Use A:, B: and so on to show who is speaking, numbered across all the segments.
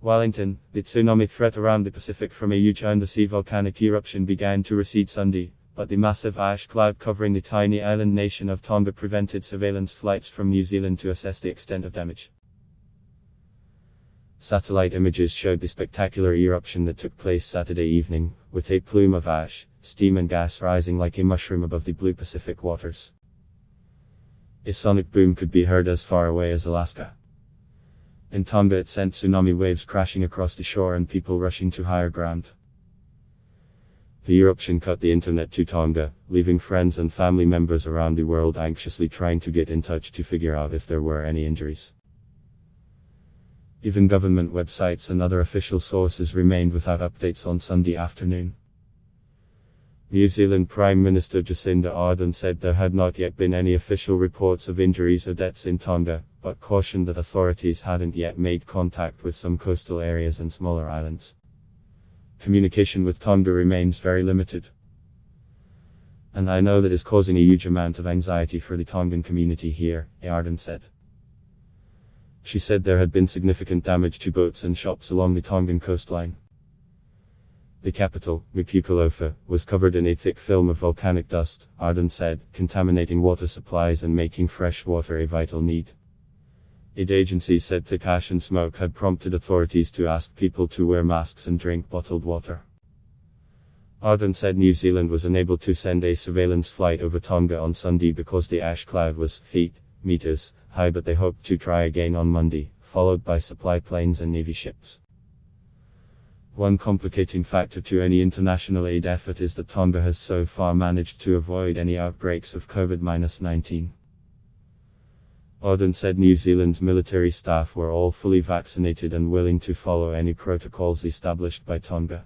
A: Wellington, the tsunami threat around the Pacific from a huge undersea volcanic eruption began to recede Sunday, but the massive ash cloud covering the tiny island nation of Tonga prevented surveillance flights from New Zealand to assess the extent of damage. Satellite images showed the spectacular eruption that took place Saturday evening, with a plume of ash, steam and gas rising like a mushroom above the blue Pacific waters. A sonic boom could be heard as far away as Alaska. In Tonga, it sent tsunami waves crashing across the shore and people rushing to higher ground. The eruption cut the internet to Tonga, leaving friends and family members around the world anxiously trying to get in touch to figure out if there were any injuries. Even government websites and other official sources remained without updates on Sunday afternoon. New Zealand Prime Minister Jacinda Ardern said there had not yet been any official reports of injuries or deaths in Tonga, but cautioned that authorities hadn't yet made contact with some coastal areas and smaller islands. Communication with Tonga remains very limited. And I know that is causing a huge amount of anxiety for the Tongan community here, Ardern said. She said there had been significant damage to boats and shops along the Tongan coastline. The capital, Nuku'alofa, was covered in a thick film of volcanic dust, Ardern said, contaminating water supplies and making fresh water a vital need. Aid agencies said thick ash and smoke had prompted authorities to ask people to wear masks and drink bottled water. Ardern said New Zealand was unable to send a surveillance flight over Tonga on Sunday because the ash cloud was meters high, but they hoped to try again on Monday, followed by supply planes and Navy ships. One complicating factor to any international aid effort is that Tonga has so far managed to avoid any outbreaks of COVID-19. Ardern said New Zealand's military staff were all fully vaccinated and willing to follow any protocols established by Tonga.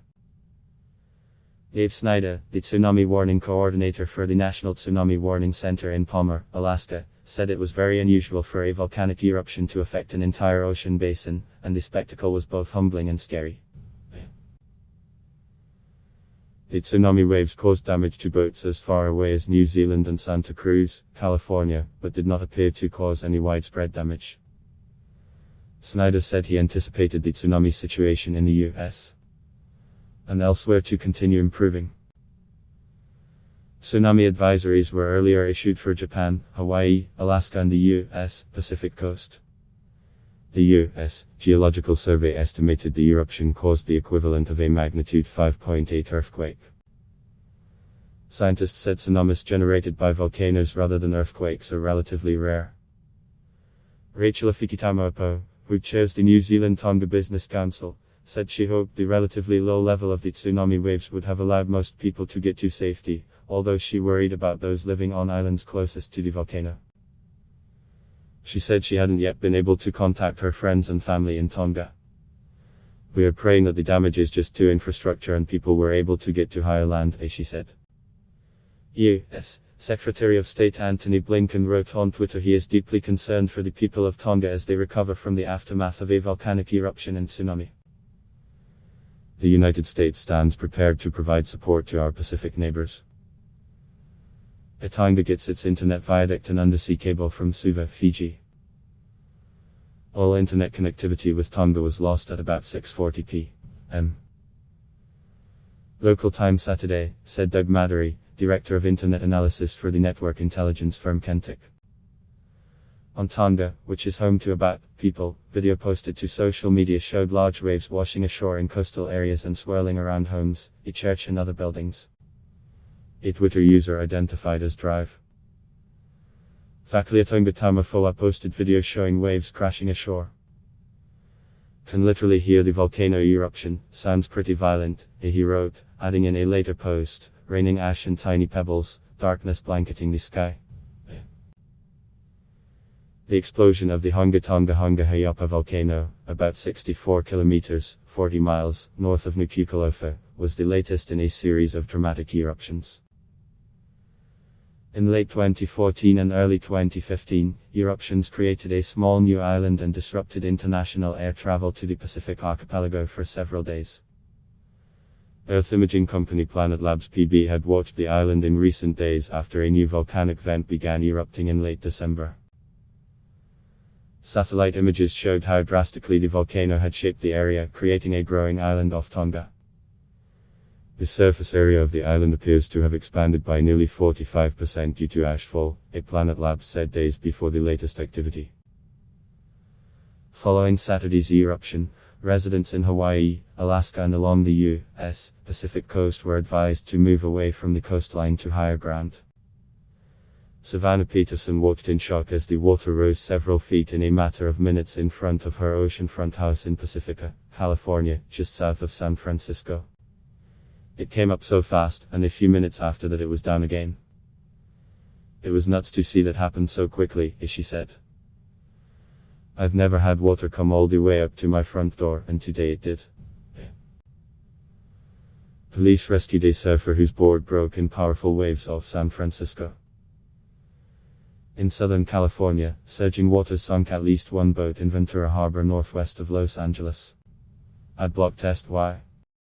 A: Dave Snyder, the tsunami warning coordinator for the National Tsunami Warning Center in Palmer, Alaska, said it was very unusual for a volcanic eruption to affect an entire ocean basin, and the spectacle was both humbling and scary. The tsunami waves caused damage to boats as far away as New Zealand and Santa Cruz, California, but did not appear to cause any widespread damage. Snyder said he anticipated the tsunami situation in the US and elsewhere to continue improving. Tsunami advisories were earlier issued for Japan, Hawaii, Alaska and the US Pacific coast. The U.S. Geological Survey estimated the eruption caused the equivalent of a magnitude 5.8 earthquake. Scientists said tsunamis generated by volcanoes rather than earthquakes are relatively rare. Rachel Afikitamaopo, who chairs the New Zealand Tonga Business Council, said she hoped the relatively low level of the tsunami waves would have allowed most people to get to safety, although she worried about those living on islands closest to the volcano. She said she hadn't yet been able to contact her friends and family in Tonga. We are praying that the damage is just to infrastructure and people were able to get to higher land, she said. U.S. Secretary of State Antony Blinken wrote on Twitter he is deeply concerned for the people of Tonga as they recover from the aftermath of a volcanic eruption and tsunami. The United States stands prepared to provide support to our Pacific neighbors. Tonga gets its internet viaduct and undersea cable from Suva, Fiji. All internet connectivity with Tonga was lost at about 6:40 p.m. Local time Saturday, said Doug Madory, director of internet analysis for the network intelligence firm Kentic. On Tonga, which is home to about people, video posted to social media showed large waves washing ashore in coastal areas and swirling around homes, a church and other buildings. A Twitter user identified as Drive Fakliatonga Tamafoa posted video showing waves crashing ashore. Can literally hear the volcano eruption, sounds pretty violent, he wrote, adding in a later post, raining ash and tiny pebbles, darkness blanketing the sky. The explosion of the Hunga Ha'apai volcano, about 64 kilometers, 40 miles, north of Nuku'alofa, was the latest in a series of dramatic eruptions. In late 2014 and early 2015, eruptions created a small new island and disrupted international air travel to the Pacific archipelago for several days. Earth imaging company Planet Labs PB had watched the island in recent days after a new volcanic vent began erupting in late December. Satellite images showed how drastically the volcano had shaped the area, creating a growing island off Tonga. The surface area of the island appears to have expanded by nearly 45% due to ashfall, a Planet Labs said days before the latest activity. Following Saturday's eruption, residents in Hawaii, Alaska and along the U.S. Pacific coast were advised to move away from the coastline to higher ground. Savannah Peterson watched in shock as the water rose several feet in a matter of minutes in front of her oceanfront house in Pacifica, California, just south of San Francisco. It came up so fast, and a few minutes after that it was down again. It was nuts to see that happen so quickly, she said. I've never had water come all the way up to my front door, and today it did. Police rescued a surfer whose board broke in powerful waves off San Francisco. In Southern California, surging waters sunk at least one boat in Ventura Harbor northwest of Los Angeles. Adblock test why.